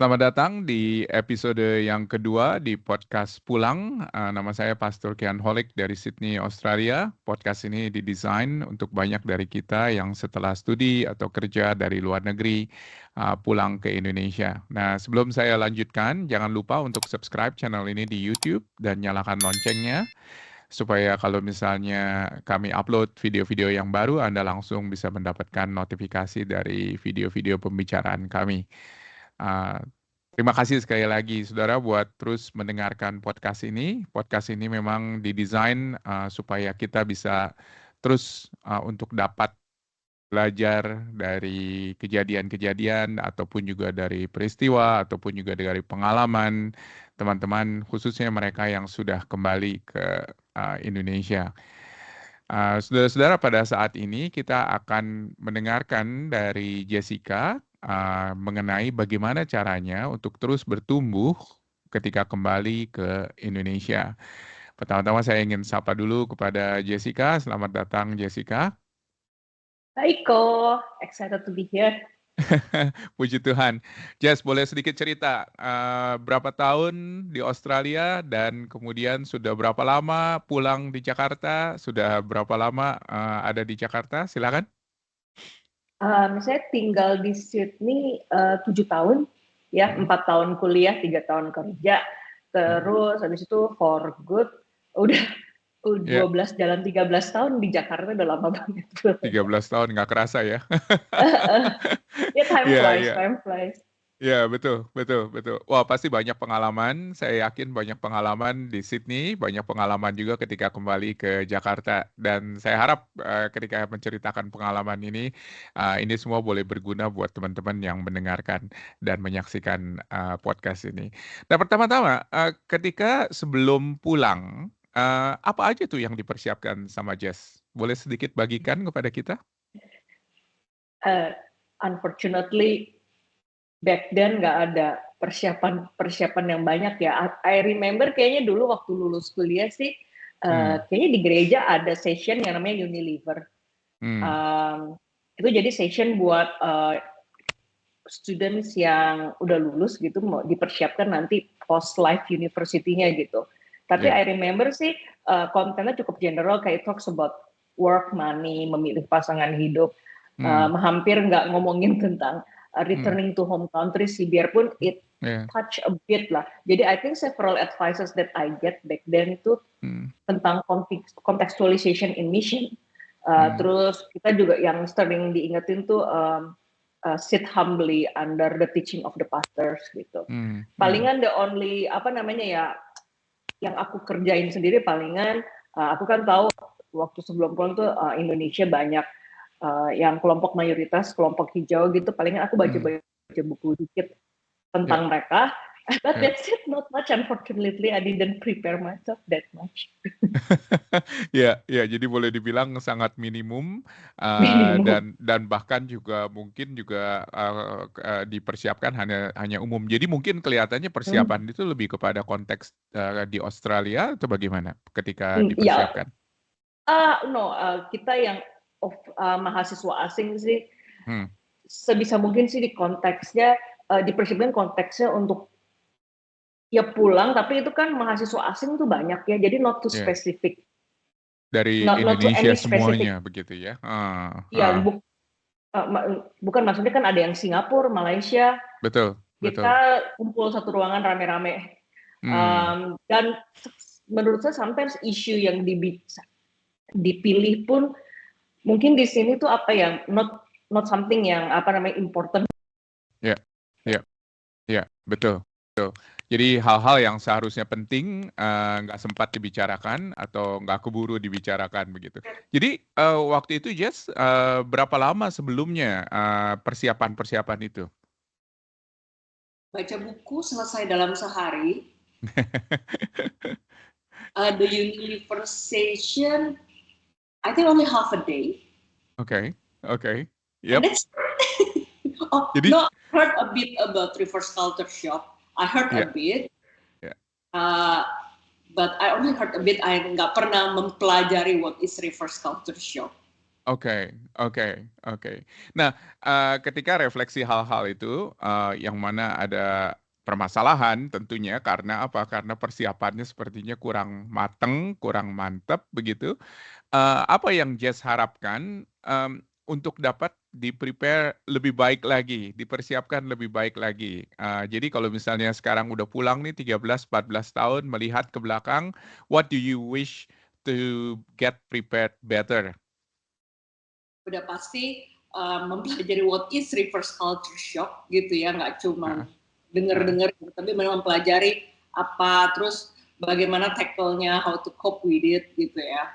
Selamat datang di episode yang kedua di podcast Pulang. Nama saya Pastor Kian Holik dari Sydney, Australia. Podcast ini didesain untuk banyak dari kita yang setelah studi atau kerja dari luar negeri pulang ke Indonesia. Nah, sebelum saya lanjutkan, jangan lupa untuk subscribe channel ini di YouTube dan nyalakan loncengnya supaya kalau misalnya kami upload video-video yang baru, Anda langsung bisa mendapatkan notifikasi dari video-video pembicaraan kami. Uh, Terima kasih sekali lagi, saudara, buat terus mendengarkan podcast ini. Podcast ini memang didesain supaya kita bisa terus untuk dapat belajar dari kejadian-kejadian ataupun juga dari peristiwa ataupun juga dari pengalaman teman-teman, khususnya mereka yang sudah kembali ke Indonesia. Saudara-saudara, pada saat ini kita akan mendengarkan dari Jessica mengenai bagaimana caranya untuk terus bertumbuh ketika kembali ke Indonesia. Pertama-tama saya ingin sapa dulu kepada Jessica. Selamat datang, Jessica. Hai Ko, excited to be here. Puji Tuhan. Jess, boleh sedikit cerita berapa tahun di Australia dan kemudian sudah berapa lama pulang di Jakarta? Sudah berapa lama ada di Jakarta? Silakan. Saya tinggal di Sydney 7 tahun, ya 4 tahun kuliah, 3 tahun kerja, terus habis itu for good, udah 12 jalan 13 tahun di Jakarta, udah lama banget. 13 tahun nggak kerasa ya. Ya time Iya, flies, iya. time flies. Ya, betul. Wah, pasti banyak pengalaman. Saya yakin banyak pengalaman di Sydney, banyak pengalaman juga ketika kembali ke Jakarta. Dan saya harap ketika menceritakan pengalaman ini semua boleh berguna buat teman-teman yang mendengarkan dan menyaksikan podcast ini. Nah, pertama-tama, ketika sebelum pulang, apa aja tuh yang dipersiapkan sama Jess? Boleh sedikit bagikan kepada kita? Unfortunately, back then nggak ada persiapan yang banyak ya. I remember kayaknya dulu waktu lulus kuliah sih, kayaknya di gereja ada session yang namanya Unilever. Itu jadi session buat students yang udah lulus gitu, mau dipersiapkan nanti post life university-nya gitu. Tapi I remember sih kontennya cukup general, kayak talks about work, money, memilih pasangan hidup, hampir nggak ngomongin tentang returning to home country sih, biarpun it touch a bit lah. Jadi I think several advices that I get back then itu tentang contextualization in mission. Terus kita juga yang sering diingetin tuh sit humbly under the teaching of the pastors gitu. Palingan the only yang aku kerjain sendiri palingan aku kan tahu waktu sebelum pulang tuh Indonesia banyak yang kelompok mayoritas, kelompok hijau gitu, palingan aku baca buku dikit tentang mereka. But that's it, not much. Unfortunately, I didn't prepare myself that much. Ya, jadi boleh dibilang sangat minimum, dan bahkan juga mungkin juga dipersiapkan hanya umum. Jadi mungkin kelihatannya persiapan itu lebih kepada konteks di Australia atau bagaimana ketika dipersiapkan? Kita yang mahasiswa asing sih, sebisa mungkin sih di konteksnya dipersiapkan konteksnya untuk ya pulang, tapi itu kan mahasiswa asing tuh banyak ya, jadi not too specific. Dari Indonesia semuanya begitu ya? Iya, bukan, maksudnya kan ada yang Singapura, Malaysia. Betul. Kita kumpul satu ruangan rame-rame. Dan menurut saya sometimes isu yang dipilih pun mungkin di sini tuh not something yang important. Ya, betul. Jadi hal-hal yang seharusnya penting nggak sempat dibicarakan atau nggak keburu dibicarakan begitu. Jadi waktu itu Jess, berapa lama sebelumnya persiapan itu? Baca buku selesai dalam sehari. The Unilever session, I think only half a day. Okay. Yep. Jadi, I heard a bit about reverse culture shock. I heard a bit, but I only heard a bit. I nggak pernah mempelajari what is reverse culture shock. Oke, oke, oke. Nah, ketika refleksi hal-hal itu, yang mana ada permasalahan tentunya karena apa? Karena persiapannya sepertinya kurang mateng, kurang mantap begitu. Apa yang Jess harapkan, untuk dapat di-prepare lebih baik lagi, dipersiapkan lebih baik lagi? Jadi kalau misalnya sekarang udah pulang nih 13, 14 tahun melihat ke belakang, what do you wish to get prepared better? Udah pasti mempelajari what is reverse culture shock gitu ya, nggak cuma dengar-dengar, tapi memang mempelajari apa, terus bagaimana tackle-nya, how to cope with it gitu ya.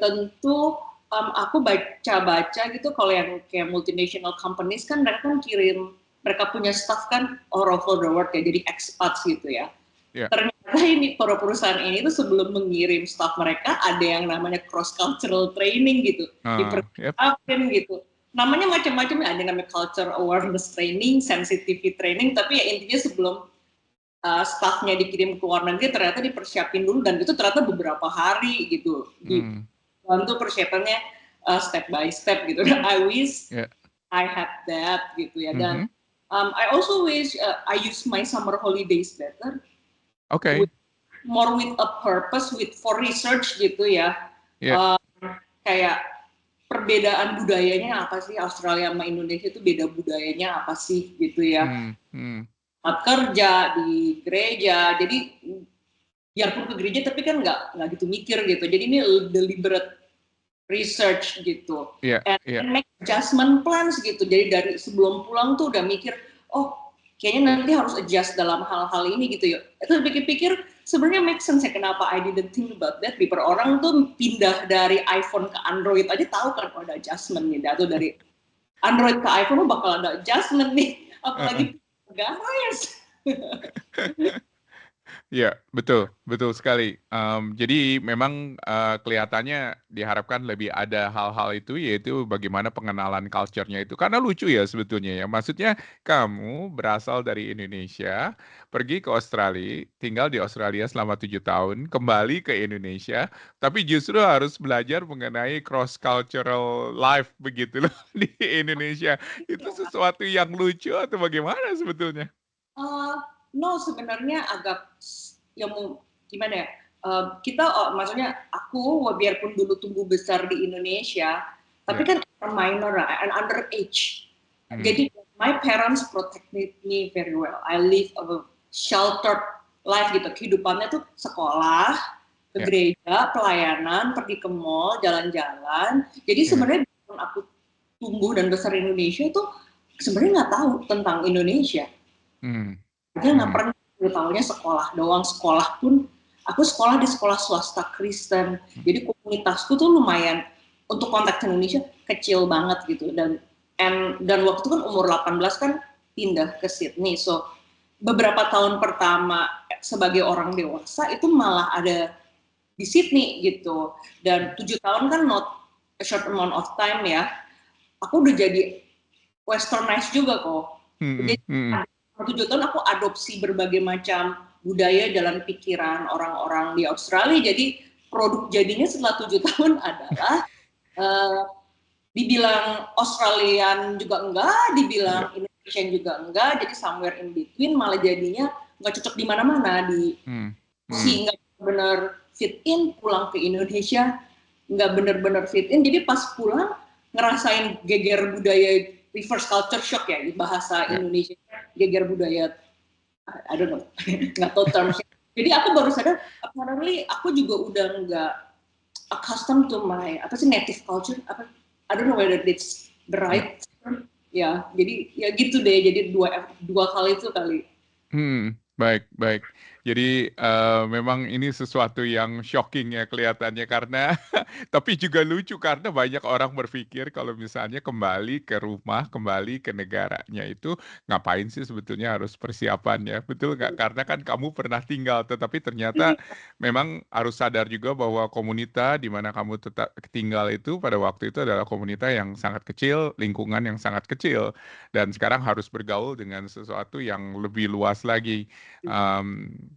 Tentu aku baca-baca gitu kalau yang kayak multinational companies kan mereka punya staff kan all over the world ya, jadi expats gitu ya. Yeah. Ternyata ini para perusahaan ini tuh sebelum mengirim staff mereka ada yang namanya cross cultural training gitu, dipersiapin gitu. Namanya macam-macam, ada yang namanya culture awareness training, sensitivity training, tapi ya intinya sebelum staffnya dikirim ke luar negeri ternyata dipersiapin dulu, dan itu ternyata beberapa hari gitu, dibantu persiapannya step by step gitu. I wish I had that gitu ya. Dan I also wish I use my summer holidays better. Okay. More with a purpose, for research gitu ya. Kayak perbedaan budayanya apa sih, Australia sama Indonesia itu beda budayanya apa sih gitu ya. Kerja di gereja, jadi biarpun ke gereja tapi kan nggak gitu mikir gitu. Jadi ini deliberate research gitu. And make adjustment plans gitu. Jadi dari sebelum pulang tuh udah mikir, oh kayaknya nanti harus adjust dalam hal-hal ini gitu ya. Itu pikir-pikir sebenarnya make sense ya kenapa I didn't think about that. Per orang tuh pindah dari iPhone ke Android aja tahu kan kalau ada adjustment nih. Atau dari Android ke iPhone bakal ada adjustment nih. Apalagi negara ya. Iya, betul, betul sekali. Jadi memang kelihatannya diharapkan lebih ada hal-hal itu, yaitu bagaimana pengenalan culture-nya itu. Karena lucu ya sebetulnya ya. Maksudnya kamu berasal dari Indonesia, pergi ke Australia, tinggal di Australia selama 7 tahun, kembali ke Indonesia, tapi justru harus belajar mengenai cross cultural life begitu loh di Indonesia. Itu sesuatu yang lucu atau bagaimana sebetulnya? No, sebenarnya agak yang gimana ya, kita maksudnya aku biarpun dulu tumbuh besar di Indonesia, tapi kan minor, and underage. Jadi my parents protected me very well. I live a sheltered life gitu. Kehidupannya tuh sekolah, ke gereja, pelayanan, pergi ke mall, jalan-jalan. Jadi sebenarnya aku tumbuh dan besar di Indonesia itu sebenarnya nggak tahu tentang Indonesia. Dia nggak pernah tahunya sekolah doang. Sekolah pun aku sekolah di sekolah swasta Kristen, jadi komunitasku tuh lumayan untuk konteks Indonesia kecil banget gitu. Dan waktu kan umur 18 kan pindah ke Sydney, so beberapa tahun pertama sebagai orang dewasa itu malah ada di Sydney gitu. Dan 7 tahun kan not a short amount of time ya, aku udah jadi westernized juga kok. Jadi 7 tahun aku adopsi berbagai macam budaya dalam pikiran orang-orang di Australia. Jadi produk jadinya setelah 7 tahun adalah dibilang Australian juga enggak, dibilang Indonesian juga enggak, jadi somewhere in between, malah jadinya nggak cocok di mana-mana, nggak benar fit in, pulang ke Indonesia nggak benar-benar fit in. Jadi pas pulang ngerasain geger budaya, reverse culture shock ya, bahasa Indonesia, geger budaya, I don't know, nggak tahu termsnya. Jadi aku baru sadar, apparently aku juga udah nggak accustomed to my native culture, I don't know whether it's the right term. Ya, jadi ya gitu deh. Jadi dua kali itu kali. Baik. Jadi memang ini sesuatu yang shocking ya kelihatannya karena tapi juga lucu karena banyak orang berpikir kalau misalnya kembali ke rumah, kembali ke negaranya itu ngapain sih sebetulnya harus persiapan ya, betul nggak? Karena kan kamu pernah tinggal, tetapi ternyata memang harus sadar juga bahwa komunitas di mana kamu tetap tinggal itu pada waktu itu adalah komunitas yang sangat kecil, lingkungan yang sangat kecil, dan sekarang harus bergaul dengan sesuatu yang lebih luas lagi.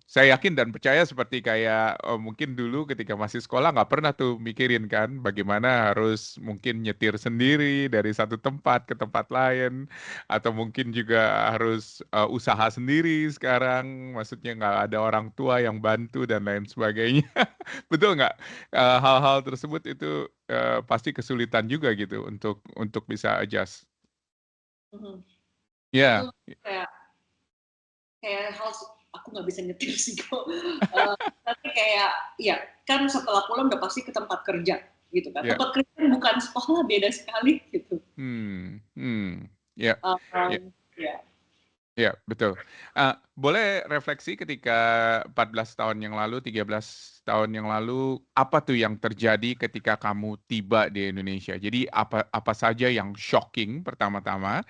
Saya yakin dan percaya seperti kayak mungkin dulu ketika masih sekolah nggak pernah tuh mikirin kan bagaimana harus mungkin nyetir sendiri dari satu tempat ke tempat lain atau mungkin juga harus usaha sendiri sekarang, maksudnya nggak ada orang tua yang bantu dan lain sebagainya. Betul nggak? Hal-hal tersebut itu pasti kesulitan juga gitu untuk bisa adjust. Mhm. Ya, Itu kayak hal aku nggak bisa nyetir sih kok. Tapi kayak ya kan setelah pulang udah pasti ke tempat kerja gitu kan. ya. Tempat kerja bukan sekolah, beda sekali gitu. Ya, ya. Ya. Ya, betul. Boleh refleksi ketika 14 tahun yang lalu, 13 tahun yang lalu, apa tuh yang terjadi ketika kamu tiba di Indonesia? Jadi apa saja yang shocking pertama-tama,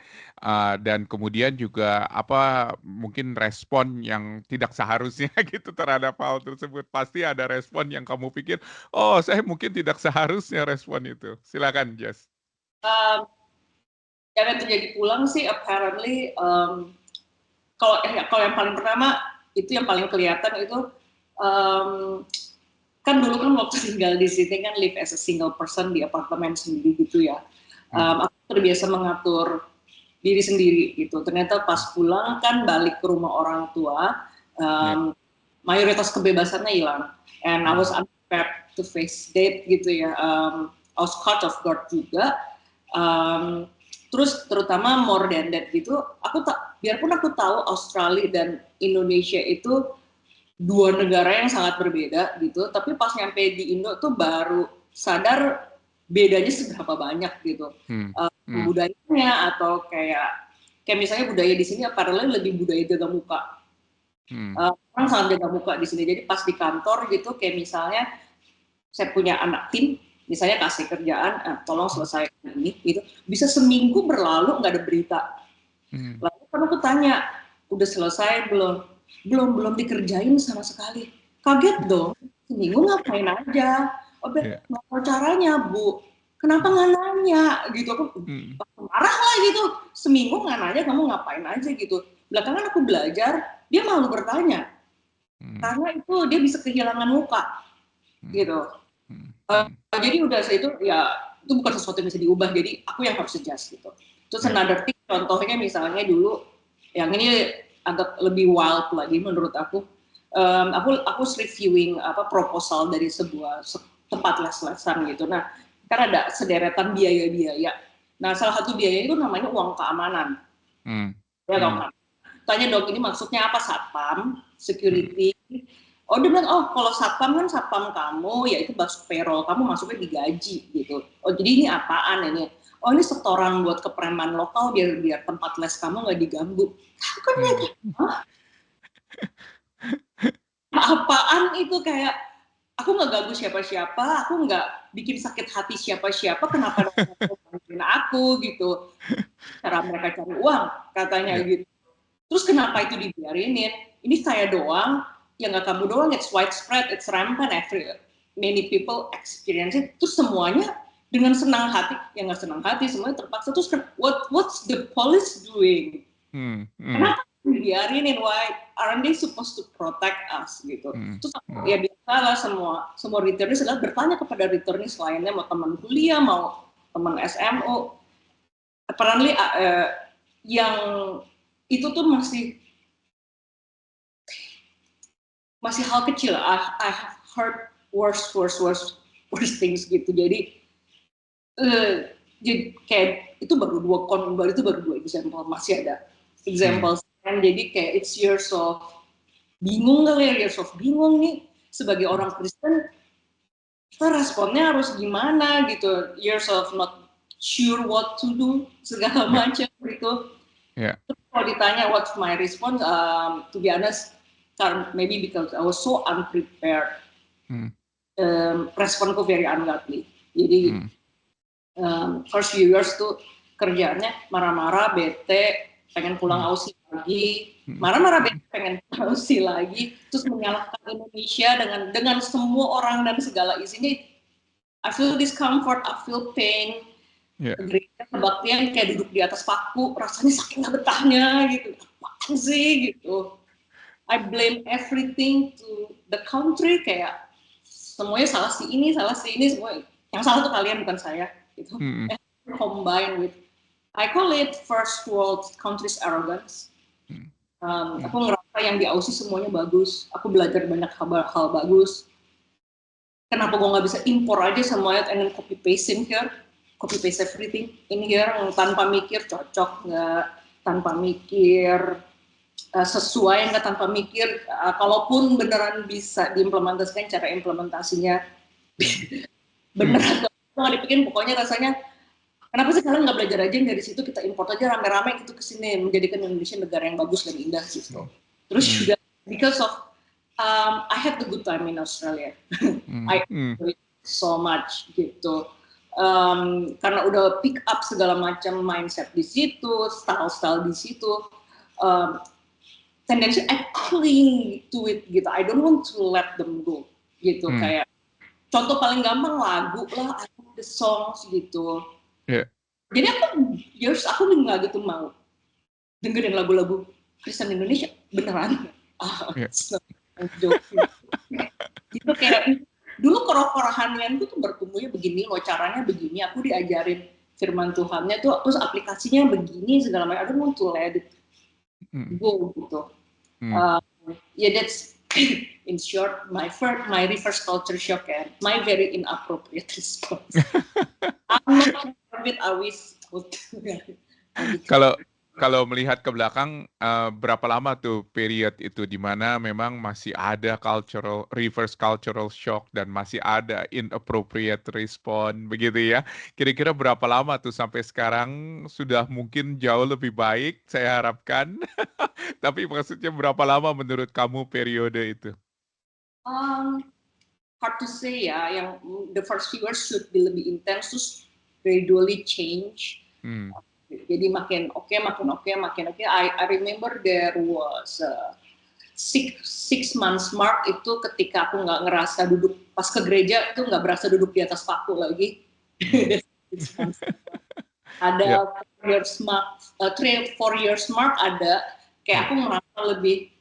dan kemudian juga apa mungkin respon yang tidak seharusnya gitu terhadap hal tersebut. Pasti ada respon yang kamu pikir, "Oh, saya mungkin tidak seharusnya respon itu." Silakan, Jess. Yang terjadi pulang sih apparently kalau yang paling pertama itu yang paling kelihatan itu kan dulu kan waktu tinggal di sini kan live as a single person di apartemen sendiri gitu ya. Aku terbiasa mengatur diri sendiri gitu. Ternyata pas pulang kan balik ke rumah orang tua, mayoritas kebebasannya hilang. And I was unprepared to face that gitu ya. I was caught off guard juga. Terus terutama more than that gitu, biarpun aku tahu Australia dan Indonesia itu dua negara yang sangat berbeda gitu, tapi pas nyampe di Indo tuh baru sadar bedanya seberapa banyak gitu. Budayanya atau kayak misalnya budaya di sini apparently lebih budaya jaga muka. Orang sangat jaga muka di sini. Jadi pas di kantor gitu kayak misalnya saya punya anak tim, misalnya kasih kerjaan, tolong selesaikan ini, gitu. Bisa seminggu berlalu nggak ada berita. Lalu kan aku tanya, udah selesai belum? Belum dikerjain sama sekali. Kaget dong, seminggu ngapain aja? Nggak tahu caranya, Bu. Kenapa nggak nanya? Gitu aku marah lah gitu. Seminggu nggak nanya, kamu ngapain aja gitu. Belakangan aku belajar, dia malu bertanya. Karena itu dia bisa kehilangan muka, gitu. Jadi udah itu ya itu bukan sesuatu yang bisa diubah, jadi aku yang harus adjust gitu. Terus another thing, contohnya misalnya dulu yang ini agak lebih wild lagi menurut aku reviewing proposal dari sebuah tempat les-lesan gitu. Nah kan ada sederetan biaya-biaya. Nah salah satu biaya itu namanya uang keamanan. Ya kan? Tanya dong ini maksudnya apa, satpam, security. Oh dia bilang, oh kalau satpam kan satpam kamu, ya itu masuk payroll, kamu masuknya digaji gitu. Oh jadi ini apaan ini? Oh ini setoran buat kepreman lokal biar tempat les kamu nggak diganggu. Aku kan lagi, apaan itu, kayak aku nggak ganggu siapa-siapa, aku nggak bikin sakit hati siapa-siapa, kenapa bantuin aku gitu. Cara mereka cari uang katanya gitu. Terus kenapa itu dibiarinin? Ini saya doang, ya nggak kamu doang, it's widespread, it's rampant, many people experience it. Terus semuanya dengan senang hati, yang nggak senang hati, semuanya terpaksa. Terus what's the police doing? Kenapa dibiarinin? Why aren't they supposed to protect us gitu? Terus ya biasalah semua returnees adalah bertanya kepada returnees lainnya, mau teman kuliah, mau teman SMO. Apparently yang itu tuh masih hal kecil. I have heard worse things gitu. Jadi kayak itu baru dua example, masih ada example. Jadi kayak it's years of bingung nih sebagai orang Kristen, kita responnya harus gimana gitu, years of not sure what to do segala macam gitu. Terus kalau ditanya what's my response, to be honest, maybe because I was so unprepared, responku very ungodly. Jadi first few years tuh kerjaannya marah-marah, bete, pengen pulang Aussie lagi, marah-marah, bete, pengen pulang Aussie lagi, terus menyalahkan Indonesia dengan semua orang dan segala isinya. I feel discomfort, I feel pain. Gereja kebaktian kayak duduk di atas paku, rasanya saking gak betahnya gitu. Apaan sih gitu. I blame everything to the country, kayak semuanya salah si ini, semua yang salah tuh kalian bukan saya gitu. Combine with, I call it first world countries arrogance. Aku ngerasa yang di Aussie semuanya bagus, aku belajar banyak hal bagus. Kenapa gue nggak bisa impor aja semuanya and then copy paste in here, copy paste everything in here tanpa mikir cocok nggak, tanpa mikir sesuai nggak, tanpa mikir kalaupun beneran bisa diimplementasikan, cara implementasinya bener atau nggak dipikirin. Pokoknya rasanya kenapa sih kalian nggak belajar aja dari situ, kita import aja rame-rame gitu ke sini, menjadikan Indonesia negara yang bagus dan indah gitu. Terus juga because of I had a good time in Australia. I enjoyed so much gitu. Karena udah pick up segala macam mindset di situ, style di situ. Tendensi I cling to it gitu. I don't want to let them go gitu. Kayak contoh paling gampang lagu lah, I love the songs gitu. Jadi aku nggak gitu mau dengerin lagu-lagu Kristen Indonesia beneran. Gitu kayak dulu koroh-korohannya tuh bertumbuhnya begini loh, caranya begini, aku diajarin firman Tuhannya tuh, terus aplikasinya begini segala macam. I don't want to let it go gitu. That's in short my reverse culture shock and my very inappropriate response. I'm not I wish. Kalau melihat ke belakang, berapa lama tuh period itu di mana memang masih ada reverse cultural shock dan masih ada inappropriate response begitu ya? Kira-kira berapa lama tuh sampai sekarang? Sudah mungkin jauh lebih baik, saya harapkan. Tapi maksudnya berapa lama menurut kamu periode itu? Hard to say ya. Yang the first few years should be lebih intens, terus gradually change. Jadi makin oke. I remember there was a 6 months mark itu ketika aku nggak ngerasa duduk pas ke gereja itu nggak berasa duduk di atas paku lagi. Ada 4 years mark ada kayak aku merasa lebih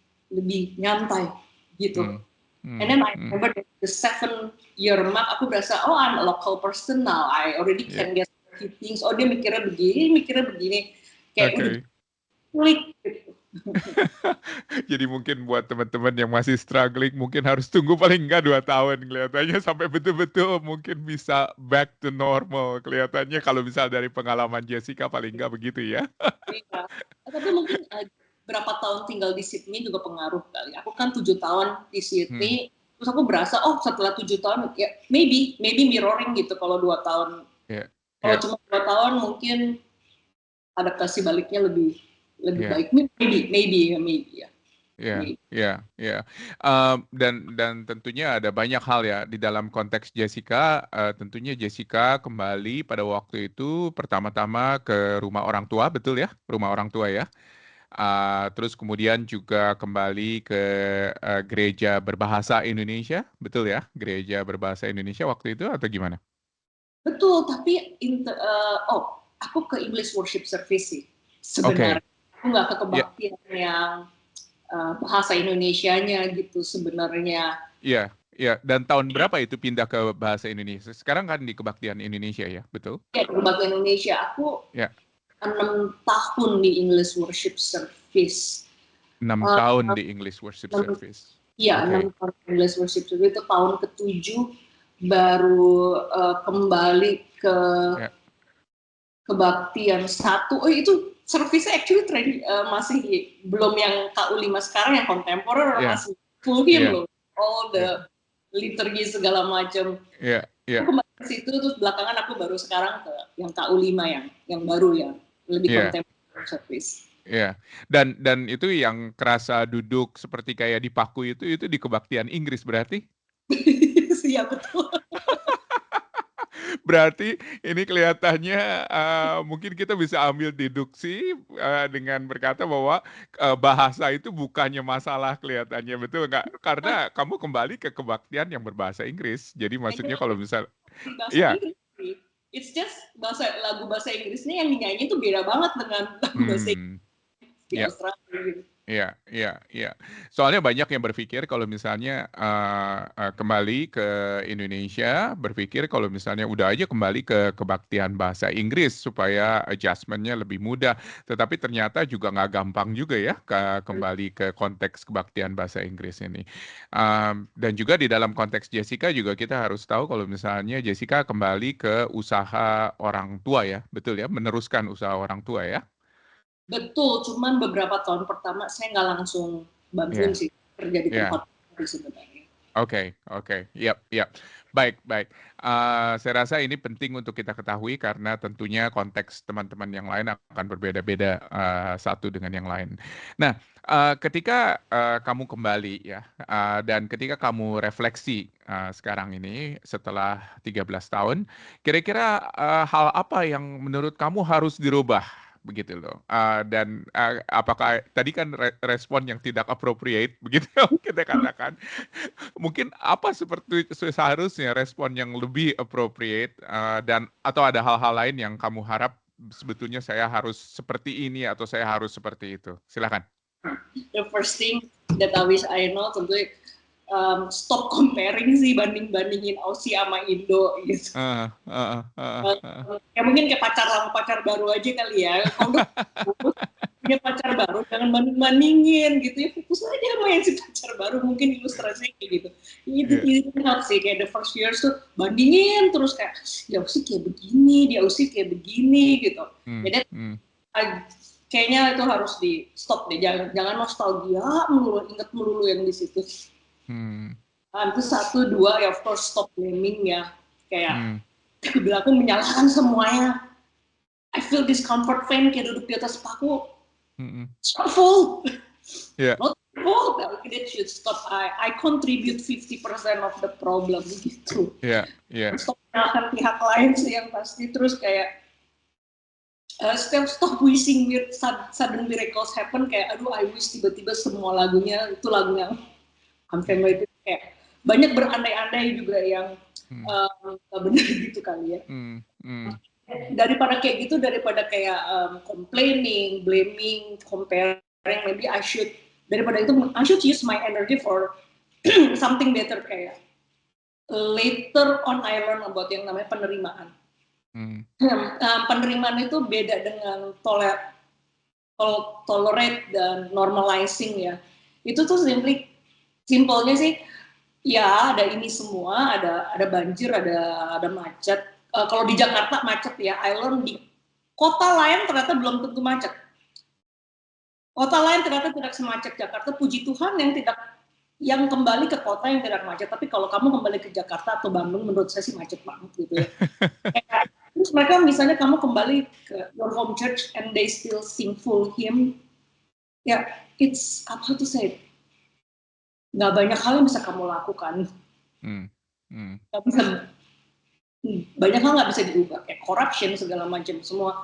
nyantai gitu. And then I remember the 7-year mark aku berasa I'm a local person now. I already can get things. Dia mikirnya begini. Kayak udah klik gitu. Jadi mungkin buat teman-teman yang masih struggling mungkin harus tunggu paling enggak 2 tahun kelihatannya sampai betul-betul mungkin bisa back to normal kelihatannya kalau misal dari pengalaman Jessica paling enggak begitu ya. Tapi mungkin berapa tahun tinggal di Sydney juga pengaruh kali. Aku kan 7 tahun di Sydney, terus aku berasa setelah 7 tahun ya maybe mirroring gitu kalau 2 tahun. Kalau cuma 2 tahun mungkin adaptasi baliknya lebih baik. Maybe ya. Dan tentunya ada banyak hal ya di dalam konteks Jessica. Tentunya Jessica kembali pada waktu itu pertama-tama ke rumah orang tua, betul ya? Rumah orang tua ya. Terus kemudian juga kembali ke gereja berbahasa Indonesia, betul ya? Gereja berbahasa Indonesia waktu itu atau gimana? Betul, tapi aku ke English Worship Service sih sebenarnya. Aku nggak ke kebaktian yang bahasa Indonesianya gitu sebenarnya. Iya. Dan tahun berapa itu pindah ke bahasa Indonesia? Sekarang kan di kebaktian Indonesia ya, betul? Iya, di kebaktian Indonesia. Aku 6 tahun di English Worship Service. 6 tahun di English Worship Service. Iya, 6 tahun di English Worship Service. Itu tahun ke-7 baru kembali ke kebaktian 1. Itu service actually masih belum yang KU5 sekarang yang kontemporer, masih full hymn loh. All the liturgi segala macam. Aku kembali ke situ, terus belakangan aku baru sekarang ke yang KU5 yang baru yang lebih kontemporer service. Dan itu yang kerasa duduk seperti kayak di paku itu di kebaktian Inggris berarti? Iya betul. Berarti ini kelihatannya mungkin kita bisa ambil deduksi dengan berkata bahwa bahasa itu bukannya masalah kelihatannya, betul nggak? Karena kamu kembali ke kebaktian yang berbahasa Inggris. Jadi maksudnya kalau misal Inggris, it's just lagu bahasa Inggrisnya yang dinyanyi itu beda banget dengan lagu bahasa Inggris di Australia. Iya, iya, iya. Soalnya banyak yang berpikir kalau misalnya kembali ke Indonesia, berpikir kalau misalnya udah aja kembali ke kebaktian bahasa Inggris supaya adjustment-nya lebih mudah. Tetapi ternyata juga nggak gampang juga ya kembali ke konteks kebaktian bahasa Inggris ini. Dan juga di dalam konteks Jessica juga kita harus tahu kalau misalnya Jessica kembali ke usaha orang tua ya, betul ya, meneruskan usaha orang tua ya. Betul, cuman beberapa tahun pertama saya nggak langsung bantuin Iya, sih kerja di iya. tempat sebenarnya. Oke, oke, yap, yap. Baik, baik. Saya rasa ini penting untuk kita ketahui karena tentunya konteks teman-teman yang lain akan berbeda-beda satu dengan yang lain. Nah, ketika kamu kembali ya, dan ketika kamu refleksi sekarang ini setelah 13 tahun, kira-kira hal apa yang menurut kamu harus dirubah? Begitu loh. Dan apakah tadi kan respon yang tidak appropriate, begitu kita katakan. Mungkin apa seperti seharusnya respon yang lebih appropriate dan atau ada hal-hal lain yang kamu harap sebetulnya saya harus seperti ini atau saya harus seperti itu. Silakan. The first thing that I wish I know tentu stop comparing sih, bandingin Aussie sama Indo gitu. Ya mungkin kayak pacar lama pacar baru aja kali ya. Kalau udah punya pacar baru jangan bandingin gitu ya, fokus aja sama yang si pacar baru, mungkin ilustrasinya kayak gitu. Itu help sih, kayak the first years tuh bandingin terus kayak dia Aussie kayak begini, dia Aussie kayak begini gitu. Jadi kayaknya itu harus di stop deh, jangan nostalgia melulu, inget melulu yang di situ. Itu satu, dua ya of course stop blaming ya, kayak aku menyalahkan semuanya. I feel discomfort pain kayak duduk di atas paku. It's not fault. Not fault. It should stop. I contribute 50% of the problem gitu. Stop menyalahkan pihak lain sih yang pasti, terus kayak stop wishing weird sudden miracles happen, kayak aduh I wish tiba-tiba semua lagunya itu lagunya I'm family, itu kayak banyak berandai-andai juga yang gak benar gitu kali ya. Daripada kayak gitu, daripada kayak complaining, blaming, comparing, maybe I should, daripada itu I should use my energy for something better, kayak later on I learn about yang namanya penerimaan. Penerimaan itu beda dengan tolerate dan normalizing ya. Itu tuh simpelnya sih ya, ada ini semua, ada banjir, ada macet. Kalau di Jakarta macet ya, I learn di kota lain ternyata belum tentu macet. Kota lain ternyata tidak semacet Jakarta. Puji Tuhan yang kembali ke kota yang tidak macet. Tapi kalau kamu kembali ke Jakarta atau Bandung, menurut saya sih macet banget gitu ya. Terus mereka misalnya kamu kembali ke your home church and they still sing full hymn, ya it's apa tuh say, nggak banyak hal yang bisa kamu lakukan. Nggak bisa, banyak hal nggak bisa diubah, kayak corruption segala macam, semua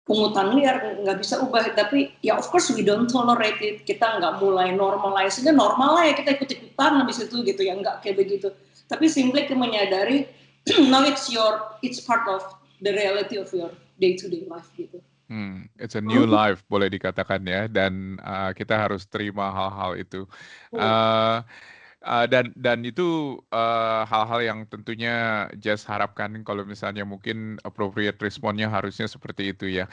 pungutan liar nggak bisa ubah. Tapi ya of course we don't tolerate it, kita nggak mulai normalize, itu normal lah ya kita ikut-ikutan habis itu gitu ya, nggak kayak begitu. Tapi simply menyadari now it's part of the reality of your day-to-day life gitu. It's a new life boleh dikatakan ya, dan kita harus terima hal-hal itu. Dan itu hal-hal yang tentunya Jess harapkan kalau misalnya mungkin appropriate responnya harusnya seperti itu ya.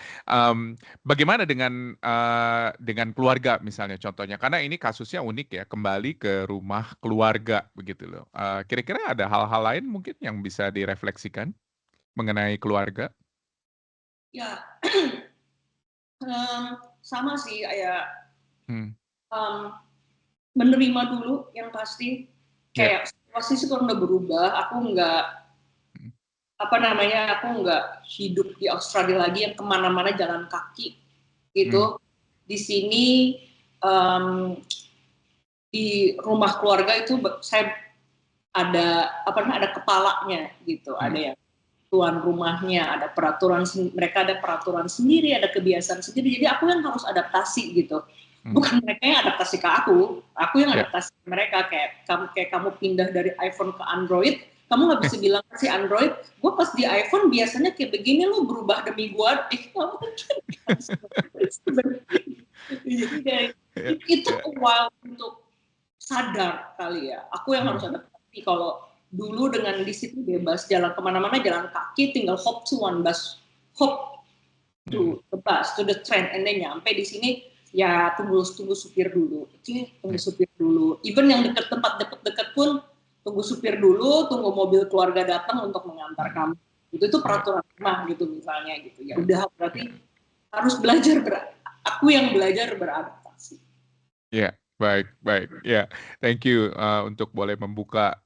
Bagaimana dengan keluarga misalnya contohnya, karena ini kasusnya unik ya, kembali ke rumah keluarga begitu loh. Kira-kira ada hal-hal lain mungkin yang bisa direfleksikan mengenai keluarga? Ya, sama sih kayak menerima dulu yang pasti, kayak situasi sih kalau udah berubah, aku nggak aku nggak hidup di Australia lagi yang kemana-mana jalan kaki gitu. Di sini di rumah keluarga itu saya ada kepalanya gitu, ada yang tuan rumahnya, ada peraturan, mereka ada peraturan sendiri, ada kebiasaan sendiri, jadi aku yang harus adaptasi gitu. Bukan mereka yang adaptasi ke aku yang adaptasi ke mereka. Kayak kamu pindah dari iPhone ke Android, kamu nggak bisa bilang si Android, gue pas di iPhone biasanya kayak begini, lo berubah demi gue, kamu kan jadi while untuk sadar kali ya. Aku yang harus adaptasi kalau dulu dengan di situ bebas jalan kemana-mana, jalan kaki, tinggal hop to one bus, hop to the bus, to the train, and then nyampe di sini ya tunggu supir dulu, tunggu supir dulu. Even yang tempat deket pun tunggu supir dulu, tunggu mobil keluarga datang untuk mengantar kamu. Itu peraturan rumah gitu misalnya gitu. Ya udah berarti harus belajar aku yang belajar beradaptasi. Ya, baik. Ya, thank you untuk boleh membuka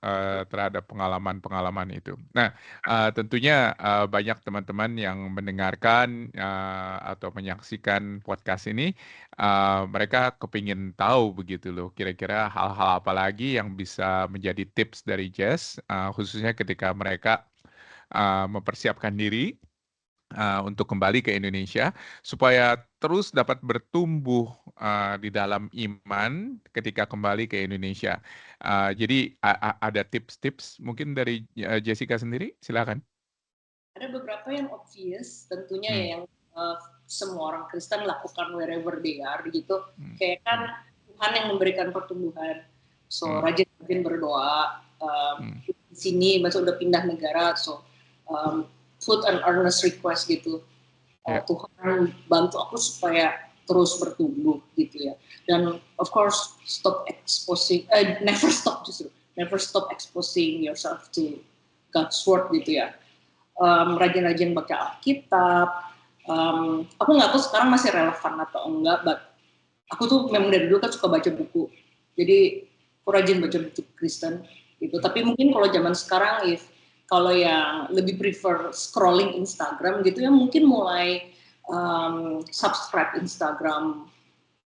terhadap pengalaman-pengalaman itu. Nah, tentunya banyak teman-teman yang mendengarkan atau menyaksikan podcast ini, mereka kepingin tahu begitu loh, kira-kira hal-hal apa lagi yang bisa menjadi tips dari Jess, khususnya ketika mereka mempersiapkan diri untuk kembali ke Indonesia supaya terus dapat bertumbuh di dalam iman ketika kembali ke Indonesia. Jadi ada tips-tips mungkin dari Jessica sendiri, silakan. Ada beberapa yang obvious, tentunya ya yang semua orang Kristen lakukan wherever they are gitu. Kayak kan Tuhan yang memberikan pertumbuhan. So rajin-rajin berdoa. Di sini masuk udah pindah negara, so put an earnest request gitu. Tuhan bantu aku supaya terus bertumbuh gitu ya. Dan of course never stop exposing yourself to God's word gitu ya. Rajin-rajin baca Alkitab. Aku nggak tahu sekarang masih relevan atau enggak, but aku tuh memang dari dulu kan suka baca buku. Jadi aku rajin baca buku Kristen gitu. Tapi mungkin kalau zaman sekarang kalau yang lebih prefer scrolling Instagram gitu ya, mungkin mulai subscribe Instagram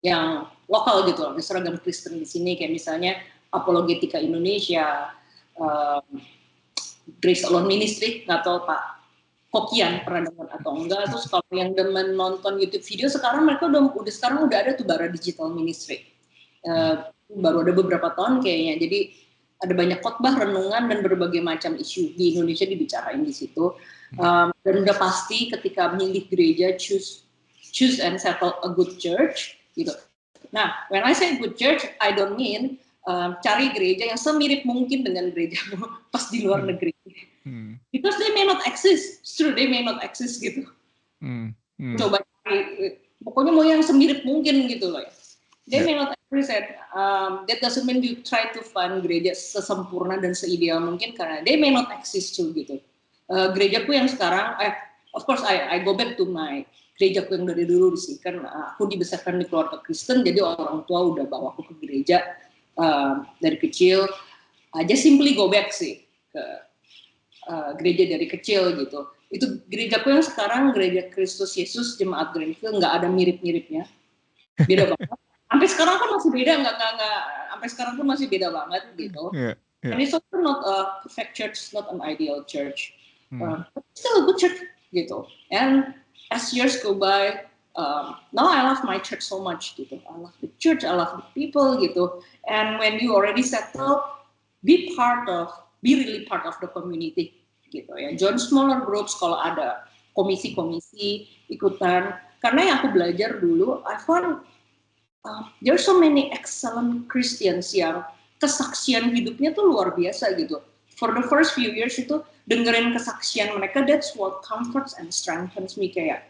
yang lokal gitu loh, seragam Kristen di sini, kayak misalnya Apologetika Indonesia, Grace Alone Ministry, nggak tahu Pak Kokian pernah dengar atau enggak. Terus kalau yang demen nonton YouTube video, sekarang mereka udah ada tuh Bara Digital Ministry, baru ada beberapa tahun kayaknya. Jadi ada banyak khotbah, renungan, dan berbagai macam isu di Indonesia dibicarain di situ. Dan udah pasti ketika memilih gereja, choose and settle a good church gitu. Nah, when I say good church, I don't mean cari gereja yang semirip mungkin dengan gerejamu pas di luar negeri. Because they may not exist, it's true, they may not exist gitu. Coba cari, pokoknya mau yang semirip mungkin gitu loh ya. They may not exist. That doesn't mean you try to find gereja sesempurna dan seideal mungkin, karena they may not exist too gitu. Gerejaku yang sekarang, of course I go back to my gerejaku yang dari dulu sih, kan aku dibesarkan di keluarga Kristen, jadi orang tua udah bawa aku ke gereja dari kecil. Just simply go back sih ke gereja dari kecil gitu. Itu gerejaku yang sekarang, gereja Kristus Yesus Jemaat Greenfield, nggak ada mirip-miripnya, beda banget. Sampai sekarang pun masih beda, sampai sekarang pun masih beda banget gitu. And it's also not a perfect church, it's not an ideal church, but still a good church gitu. And as years go by, now I love my church so much gitu. I love the church, I love the people gitu. And when you already settle, be really part of the community gitu ya. Join smaller groups kalau ada komisi-komisi, ikutan. Karena yang aku belajar dulu, I found there are so many excellent Christians yang kesaksian hidupnya tuh luar biasa gitu. For the first few years itu dengerin kesaksian mereka, that's what comforts and strengthens me. Kayak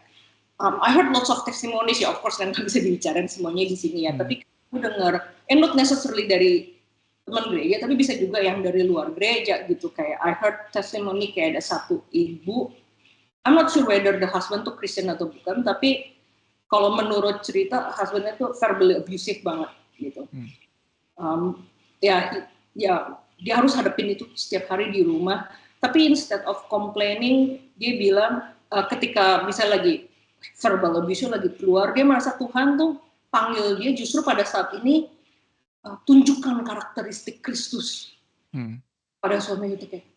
I heard lots of testimonies ya, of course kan nggak bisa dibicarain semuanya di sini ya, tapi aku denger, and not necessarily dari teman gereja, tapi bisa juga yang dari luar gereja gitu. Kayak I heard testimony kayak ada satu ibu, I'm not sure whether the husband tuh Christian atau bukan, tapi kalau menurut cerita husbandnya tuh verbally abusive banget gitu. Ya dia harus hadapin itu setiap hari di rumah. Tapi instead of complaining, dia bilang ketika misalnya lagi verbal abuse lagi keluar, dia merasa Tuhan tuh panggil dia justru pada saat ini tunjukkan karakteristik Kristus pada suami itu. Kayak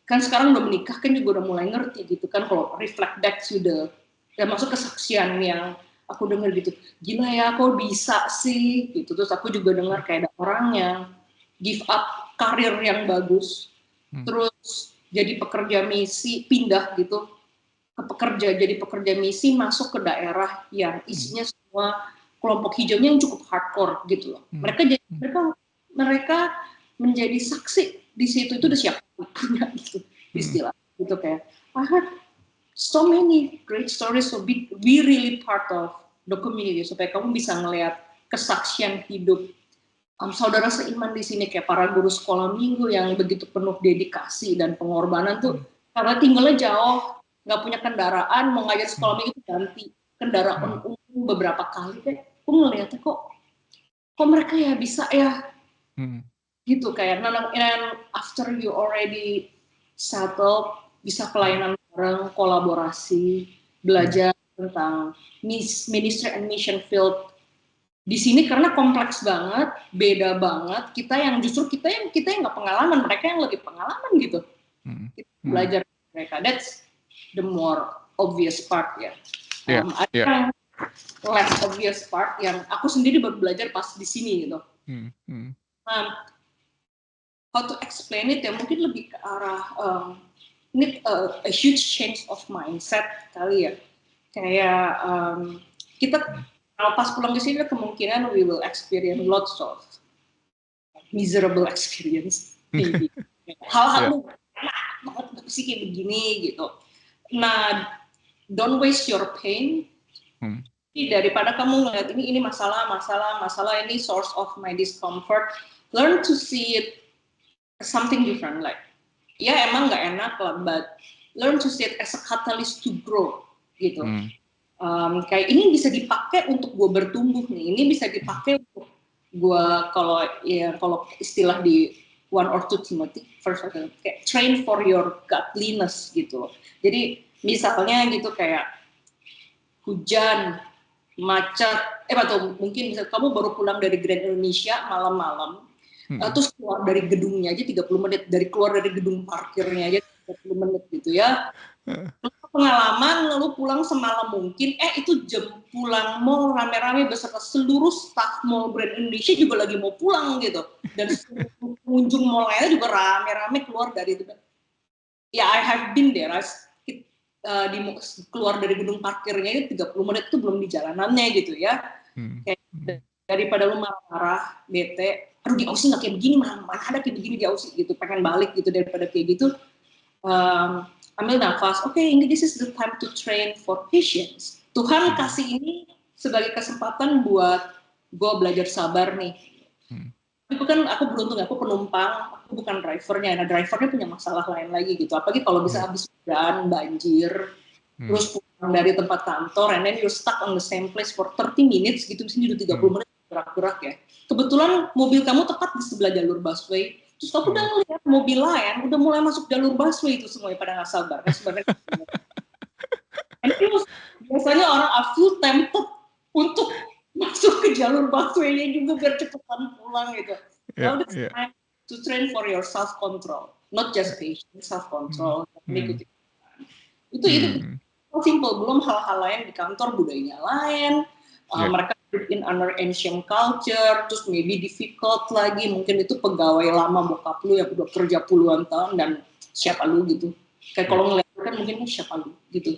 kan sekarang udah menikah kan juga udah mulai ngerti gitu kan, kalau reflect back to the dan masuk kesaksian yang aku dengar gitu, gila ya kok bisa sih gitu. Terus aku juga dengar kayak ada orang yang give up karir yang bagus, terus jadi pekerja misi, pindah gitu jadi pekerja misi, masuk ke daerah yang isinya semua kelompok hijaunya yang cukup hardcore gitu loh. Mereka menjadi saksi di situ, itu udah siapa punya gitu istilah gitu kayak I heard so many great stories, so be really part of the community supaya kamu bisa ngelihat kesaksian hidup saudara seiman di sini kayak para guru sekolah minggu yang begitu penuh dedikasi dan pengorbanan tuh karena tinggalnya jauh, nggak punya kendaraan, mau ngajar sekolah minggu itu ganti kendaraan umum beberapa kali kayak aku ngeliatnya kok mereka ya bisa ya gitu kayak and after you already settled bisa pelayanan bareng, kolaborasi, belajar tentang ministry and mission field di sini karena kompleks banget, beda banget. Kita yang nggak pengalaman, mereka yang lebih pengalaman gitu. Kita belajar dari mereka. That's the more obvious part ya. Ada yang less obvious part yang aku sendiri baru belajar pas di sini gitu. How to explain it ya mungkin lebih ke arah need a huge change of mindset kali ya. Kayak kita kalau pas pulang ke sini kemungkinan we will experience lots of miserable experience maybe. Hal-hal banget sih kayak begini gitu. Nah, don't waste your pain. Daripada kamu ngeliat ini masalah ini source of my discomfort, learn to see it something different like ya emang nggak enak lah, but learn to see it as a catalyst to grow gitu. Kayak ini bisa dipakai untuk gue bertumbuh nih, ini bisa dipakai untuk gue kalau istilah di 1 or 2 Timothy first kayak train for your godliness gitu. Jadi misalnya gitu kayak hujan, macet, atau mungkin misal kamu baru pulang dari Grand Indonesia malam-malam, terus keluar dari gedungnya aja 30 menit, keluar dari gedung parkirnya aja 30 menit gitu ya. Pengalaman lalu pulang semalam mungkin, itu jam pulang mall rame-rame beserta seluruh staff mall Grand Indonesia juga lagi mau pulang gitu. Dan pengunjung mall lainnya juga rame-rame keluar dari itu. Ya, I have been there. Keluar dari gedung parkirnya itu 30 menit itu belum di jalanannya gitu ya. Kayak daripada lu marah-marah, bete, aduh di Aussie nggak kayak begini, mana ada kayak begini di Aussie gitu, pengen balik gitu daripada kayak gitu. Ambil nafas, this is the time to train for patience. Tuhan kasih ini sebagai kesempatan buat gue belajar sabar nih. Itu kan aku beruntung, aku penumpang, aku bukan drivernya. Nah drivernya punya masalah lain lagi gitu. Apalagi kalau bisa habis hujan, banjir, terus pulang dari tempat kantor, and then you're stuck on the same place for 30 minutes gitu, misalnya udah 30 menit gerak-gerak ya. Kebetulan mobil kamu tepat di sebelah jalur busway. Terus aku udah ngeliat mobil lain, udah mulai masuk jalur busway itu semuanya pada nggak sabar. Biasanya orang feel tempted untuk masuk ke jalur busway-nya juga biar cepetan pulang gitu. Now it's time to train for your self-control, not just patience, self-control. Itu simple, belum hal-hal lain di kantor budayanya lain. Mereka in under ancient culture, terus maybe difficult lagi, mungkin itu pegawai lama bokap lu yang udah kerja puluhan tahun dan siapa lu gitu. Kayak kalau ngeliat kan mungkin siapa lu gitu.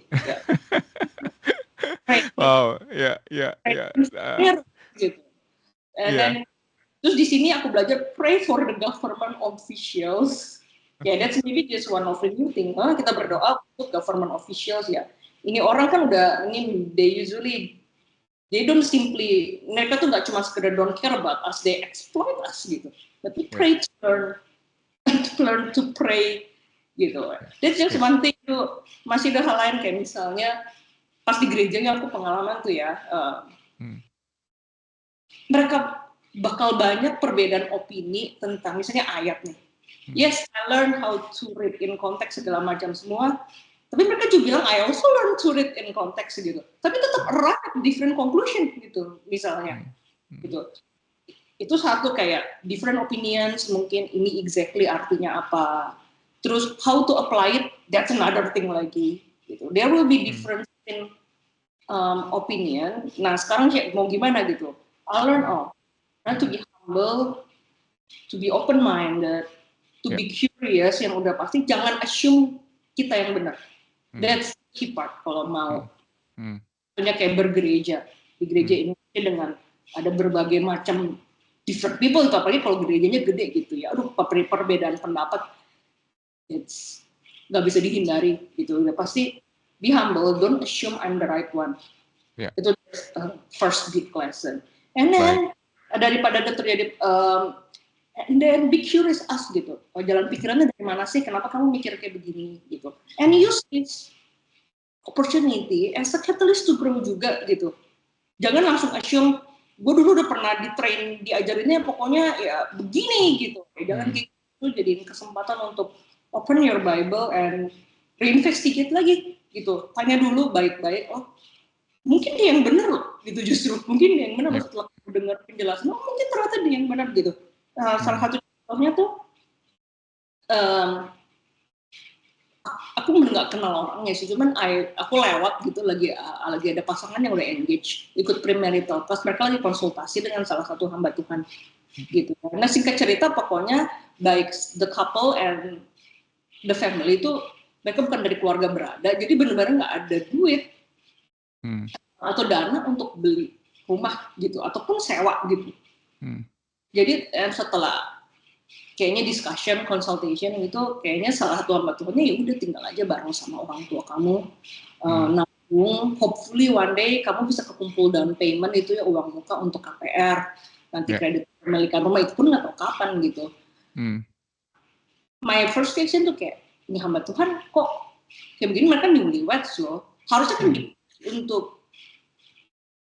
Wow, gitu. Dan terus di sini aku belajar pray for the government officials. That's maybe just one of the new thing. Kita berdoa untuk government officials ya. Ini orang kan udah they don't simply, mereka tuh nggak cuma sekedar don't care about us, they exploit us gitu. Tapi pray to learn to pray gitu. That's just one thing tuh. Masih ada hal lain kayak misalnya pas di gerejanya aku pengalaman tuh ya, mereka bakal banyak perbedaan opini tentang misalnya ayat nih. Yes, I learn how to read in context segala macam semua. Tapi mereka juga bilang, I also learn to read in context gitu. Tapi tetap arrive different conclusion gitu, misalnya. Gitu. Itu satu kayak different opinions, mungkin ini exactly artinya apa. Terus how to apply it, that's another thing lagi. Gitu. There will be different in opinion. Nah sekarang mau gimana gitu? I learn to be humble, to be open-minded, to be curious, yang udah pasti jangan assume kita yang benar. That's the key part kalau mau punya kayak bergereja. di gereja Indonesia dengan ada berbagai macam different people, itu apalagi kalau gerejanya gede gitu ya. Aduh, perbedaan pendapat it's nggak bisa dihindari gitu. Udah pasti be humble, don't assume I'm the right one. Yeah. Itu first big lesson. And then daripada ada terjadi and then be curious, ask gitu. Jalan pikirannya dari mana sih? Kenapa kamu mikir kayak begini gitu? And use this opportunity as a catalyst to grow juga gitu. Jangan langsung assume gue dulu udah pernah diajarinnya pokoknya ya begini gitu. Jangan kayak gitu, jadiin kesempatan untuk open your Bible and reinvestigate lagi gitu. Tanya dulu baik-baik, oh mungkin dia yang benar loh gitu, justru mungkin dia yang benar. Setelah dengar penjelasan, oh mungkin ternyata dia yang benar gitu. Salah satu contohnya tuh aku nggak kenal orangnya sih, cuman aku lewat gitu lagi ada pasangan yang udah engage, ikut premarital class, mereka lagi konsultasi dengan salah satu hamba Tuhan gitu. Nah singkat cerita pokoknya baik the couple and the family itu mereka bukan dari keluarga berada, jadi benar-benar nggak ada duit atau dana untuk beli rumah gitu ataupun sewa gitu. Jadi setelah kayaknya discussion, consultation itu kayaknya salah satu hamba Tuhannya ya udah tinggal aja bareng sama orang tua kamu, nabung, hopefully one day kamu bisa kekumpul down payment itu ya uang muka untuk KPR, nanti kredit pemilikan rumah itu pun nggak tahu kapan gitu. My first reaction tuh kayak, ini hamba Tuhan kok kayak begini, mereka newlyweds loh, harusnya kan untuk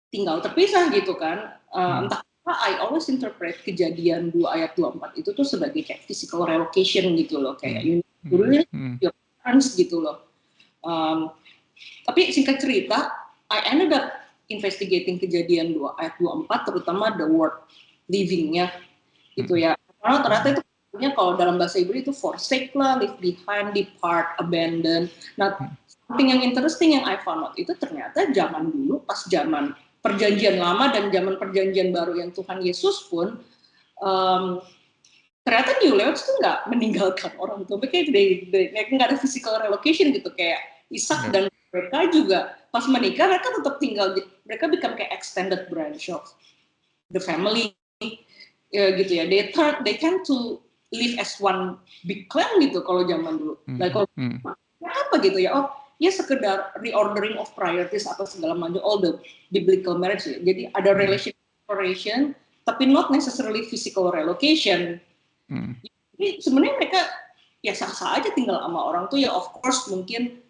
tinggal terpisah gitu kan, entah I always interpret kejadian 2 ayat 24 itu tuh sebagai kayak physical relocation gitu loh, kayak dulunya your parents gitu loh. Tapi singkat cerita, I ended up investigating kejadian 2 ayat 24, terutama the word living-nya gitu ya. Karena ternyata itu punya kalau dalam bahasa Ibrani itu forsake lah, leave behind, depart, abandon. Nah, something yang interesting yang I found out itu ternyata zaman dulu pas zaman Perjanjian Lama dan zaman Perjanjian Baru yang Tuhan Yesus pun ternyata newlyweds tuh nggak meninggalkan orang tua, mereka nggak ada physical relocation gitu, kayak Ishak dan mereka juga pas menikah mereka tetap tinggal, mereka become kayak extended branch of the family ya, gitu ya. They tend to live as one big clan gitu kalau zaman dulu. Like kalau apa gitu ya, oh ya sekedar reordering of priorities atau segala macam, all the biblical marriage ya. Jadi ada relation tapi not necessarily physical relocation. Jadi sebenarnya mereka ya sah-sah aja tinggal sama orang tuh ya, of course mungkin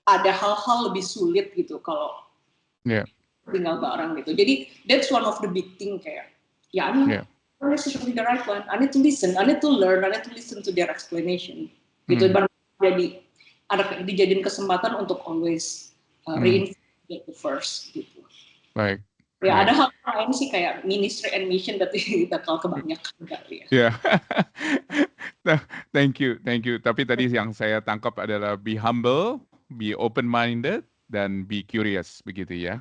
ada hal-hal lebih sulit gitu kalau tinggal bareng gitu. Jadi that's one of the big thing, kayak ya I'm not necessarily the right one, I need to listen, I need to learn, I need to listen to their explanation gitu. Jadi ada dijadiin kesempatan untuk always reinvestigate the first gitu. Baik. Ya ada hal lain sih kayak ministry and mission, tapi bakal kebanyakan kali ya. Nah, thank you. Tapi tadi yang saya tangkap adalah be humble, be open-minded, dan be curious begitu ya.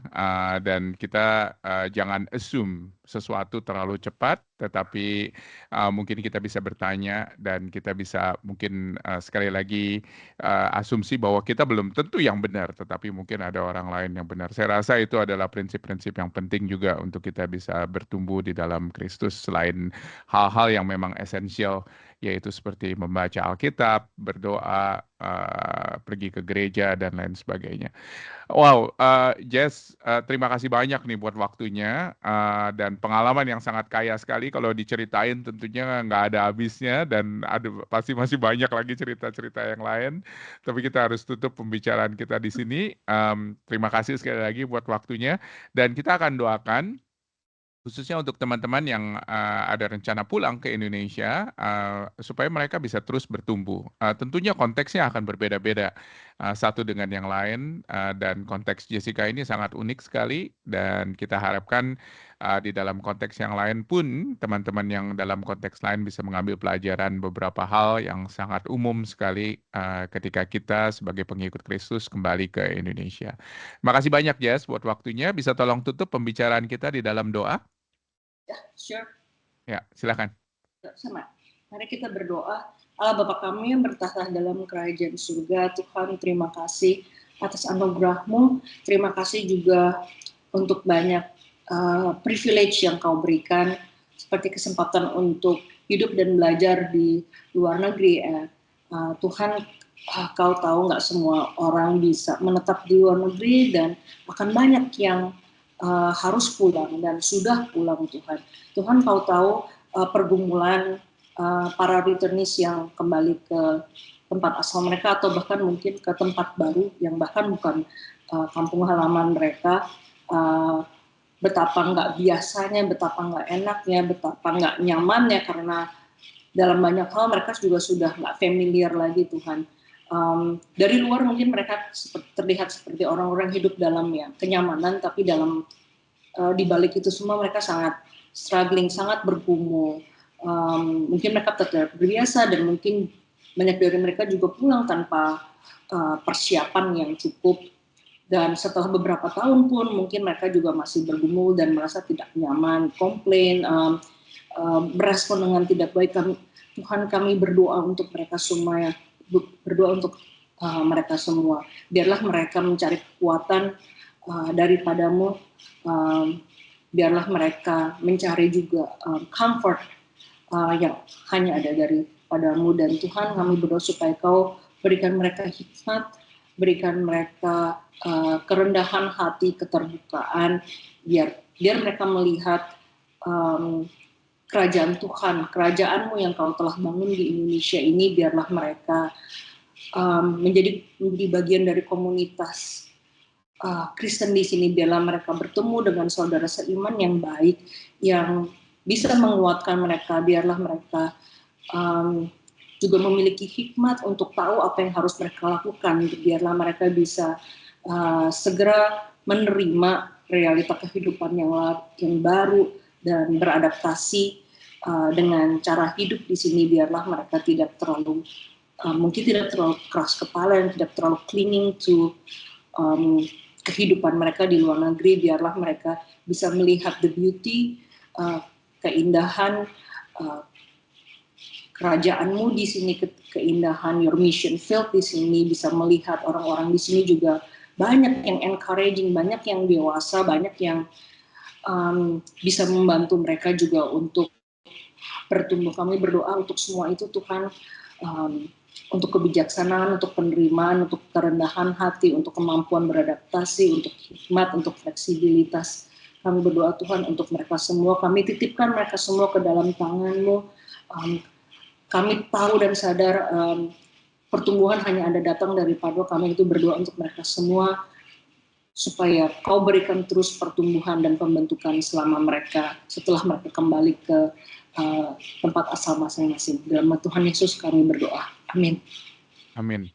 Dan kita jangan assume sesuatu terlalu cepat, tetapi mungkin kita bisa bertanya dan kita bisa mungkin sekali lagi asumsi bahwa kita belum tentu yang benar, tetapi mungkin ada orang lain yang benar. Saya rasa itu adalah prinsip-prinsip yang penting juga untuk kita bisa bertumbuh di dalam Kristus, selain hal-hal yang memang esensial, yaitu seperti membaca Alkitab, berdoa, pergi ke gereja, dan lain sebagainya. Wow, Jess, terima kasih banyak nih buat waktunya, dan pengalaman yang sangat kaya sekali. Kalau diceritain tentunya nggak ada habisnya, dan pasti masih banyak lagi cerita-cerita yang lain. Tapi kita harus tutup pembicaraan kita di sini. Terima kasih sekali lagi buat waktunya, dan kita akan doakan khususnya untuk teman-teman yang ada rencana pulang ke Indonesia, supaya mereka bisa terus bertumbuh. Tentunya konteksnya akan berbeda-beda satu dengan yang lain, dan konteks Jessica ini sangat unik sekali, dan kita harapkan di dalam konteks yang lain pun teman-teman yang dalam konteks lain bisa mengambil pelajaran beberapa hal yang sangat umum sekali ketika kita sebagai pengikut Kristus kembali ke Indonesia. Makasih banyak, Jess, buat waktunya. Bisa tolong tutup pembicaraan kita di dalam doa? Ya, sure. Ya, silakan. Sama. Mari kita berdoa. Allah Bapa kami yang bertahta dalam kerajaan surga, Tuhan terima kasih atas anugerah-Mu. Terima kasih juga untuk banyak privilege yang kau berikan, seperti kesempatan untuk hidup dan belajar di luar negeri. Tuhan, kau tahu nggak semua orang bisa menetap di luar negeri dan akan banyak yang harus pulang dan sudah pulang Tuhan. Tuhan, kau tahu pergumulan para returnees yang kembali ke tempat asal mereka atau bahkan mungkin ke tempat baru yang bahkan bukan kampung halaman mereka. Betapa nggak biasanya, betapa nggak enaknya, betapa nggak nyamannya karena dalam banyak hal mereka juga sudah nggak familiar lagi Tuhan. Dari luar mungkin mereka terlihat seperti orang-orang hidup dalam kenyamanan, tapi dalam di balik itu semua mereka sangat struggling, sangat bergumul. Mungkin mereka terbiasa dan mungkin banyak dari mereka juga pulang tanpa persiapan yang cukup. Dan setelah beberapa tahun pun mungkin mereka juga masih bergumul dan merasa tidak nyaman, komplain, berespon dengan tidak baik. Tuhan, kami berdoa untuk mereka semua, berdoa untuk mereka semua. Biarlah mereka mencari kekuatan daripadamu, biarlah mereka mencari juga comfort yang hanya ada daripadamu. Dan Tuhan, kami berdoa supaya kau berikan mereka hikmat, berikan mereka kerendahan hati, keterbukaan, biar mereka melihat kerajaan Tuhan, kerajaan-Mu yang kau telah bangun di Indonesia ini, biarlah mereka menjadi bagian dari komunitas Kristen di sini, biarlah mereka bertemu dengan saudara seiman yang baik, yang bisa menguatkan mereka, biarlah mereka juga memiliki hikmat untuk tahu apa yang harus mereka lakukan, biarlah mereka bisa segera menerima realita kehidupan yang baru dan beradaptasi dengan cara hidup di sini. Biarlah mereka tidak terlalu mungkin tidak terlalu keras kepala dan tidak terlalu clinging to kehidupan mereka di luar negeri. Biarlah mereka bisa melihat the beauty, keindahan kerajaan-Mu di sini, keindahan your mission field di sini, bisa melihat orang-orang di sini juga banyak yang encouraging, banyak yang dewasa, banyak yang bisa membantu mereka juga untuk bertumbuh. Kami berdoa untuk semua itu Tuhan, untuk kebijaksanaan, untuk penerimaan, untuk kerendahan hati, untuk kemampuan beradaptasi, untuk hikmat, untuk fleksibilitas. Kami berdoa Tuhan untuk mereka semua, kami titipkan mereka semua ke dalam tangan-Mu. Kami tahu dan sadar pertumbuhan hanya ada datang daripada kami. Itu berdoa untuk mereka semua supaya kau berikan terus pertumbuhan dan pembentukan selama mereka, setelah mereka kembali ke tempat asal masing-masing. Dalam nama Tuhan Yesus kami berdoa. Amin. Amin.